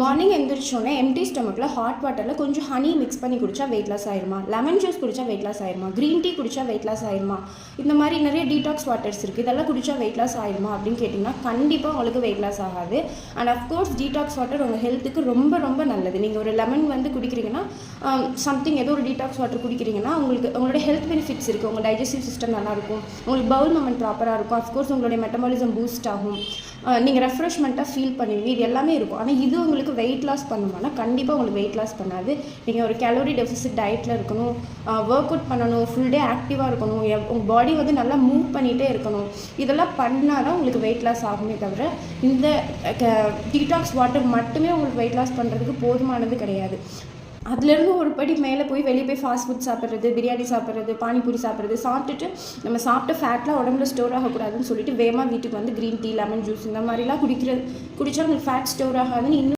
Morning எந்திரிச்சோன்னே empty ஸ்டொமக்கில் hot வாட்டரில் கொஞ்சம் honey mix பண்ணி குடித்தா வெயிட் லாஸ் ஆயிருமா, லெமன் ஜூஸ் குடித்தா வெயிட் லாஸ் ஆயிருமா, க்ரீன் டீ குடித்தா வெயிட் லாஸ் ஆயிருமா, இந்த மாதிரி நிறைய டீடாக்ஸ் வாட்டர்ஸ் இருக்குது, இதெல்லாம் குடித்தா வெயிட் லாஸ் ஆயிருமா அப்படின்னு கேட்டிங்கன்னா கண்டிப்பாக உங்களுக்கு வெயிட் லாஸ் ஆகாது. அண்ட் அஃப்கோர்ஸ் டீடாக்ஸ் வாட்டர் உங்கள் ஹெல்த்துக்கு ரொம்ப ரொம்ப நல்லது. நீங்கள் ஒரு லெமன் வந்து குடிக்கிறீங்கன்னா சம்திங் ஏதோ ஒரு டீடாக்ஸ் வாட்டர் குடிக்கிறீங்கன்னா உங்களோட ஹெல்த் பெனிஃபிட்ஸ் இருக்குது. உங்கள் டைஜஸ்டிவ் சிஸ்டம் நல்லாயிருக்கும், உங்களுக்கு பவுல் மூமெண்ட் ப்ராப்பராக இருக்கும், அஃப்கோர்ஸ் உங்களுடைய மெட்டபாலிசம் பூஸ்ட் ஆகும், நீங்கள் ரெஃப்ரெஷ்மெண்ட்டாக ஃபீல் பண்ணுவீங்க, இது எல்லாமே இருக்கும். ஆனால் இது உங்களுக்கு வெயிட் லாஸ் பண்ணுமானா கண்டிப்பாக உங்களுக்கு வெயிட் லாஸ் பண்ணாது. நீங்கள் ஒரு கேலோரி டெஃபிசிட் டயட்டில் இருக்கணும், ஒர்க் அவுட் பண்ணணும், ஃபுல் டே ஆக்டிவாக இருக்கணும், உங்கள் பாடி வந்து நல்லா மூவ் பண்ணிகிட்டே இருக்கணும். இதெல்லாம் பண்ணால் தான் உங்களுக்கு வெயிட் லாஸ் ஆகுமே தவிர இந்த டீடாக்ஸ் வாட்டர் மட்டுமே உங்களுக்கு வெயிட் லாஸ் பண்ணுறதுக்கு போதுமானது கிடையாது. அதுலேருந்து ஒரு படி மேலே போய் வெளியே போய் ஃபாஸ்ட் ஃபுட் சாப்பிட்றது, பிரியாணி சாப்பிட்றது, பானிபூரி சாப்பிட்றது, சாப்பிட்டுட்டு நம்ம சாப்பிட்ட ஃபேட்லாம் உடம்புல ஸ்டோர் ஆகக்கூடாதுன்னு சொல்லிட்டு வேகமாக வீட்டுக்கு வந்து க்ரீன் டீ, லெமன் ஜூஸ் இந்த மாதிரிலாம் குடித்தா உங்களுக்கு ஃபேட் ஸ்டோர் ஆகாதுன்னு இன்னும்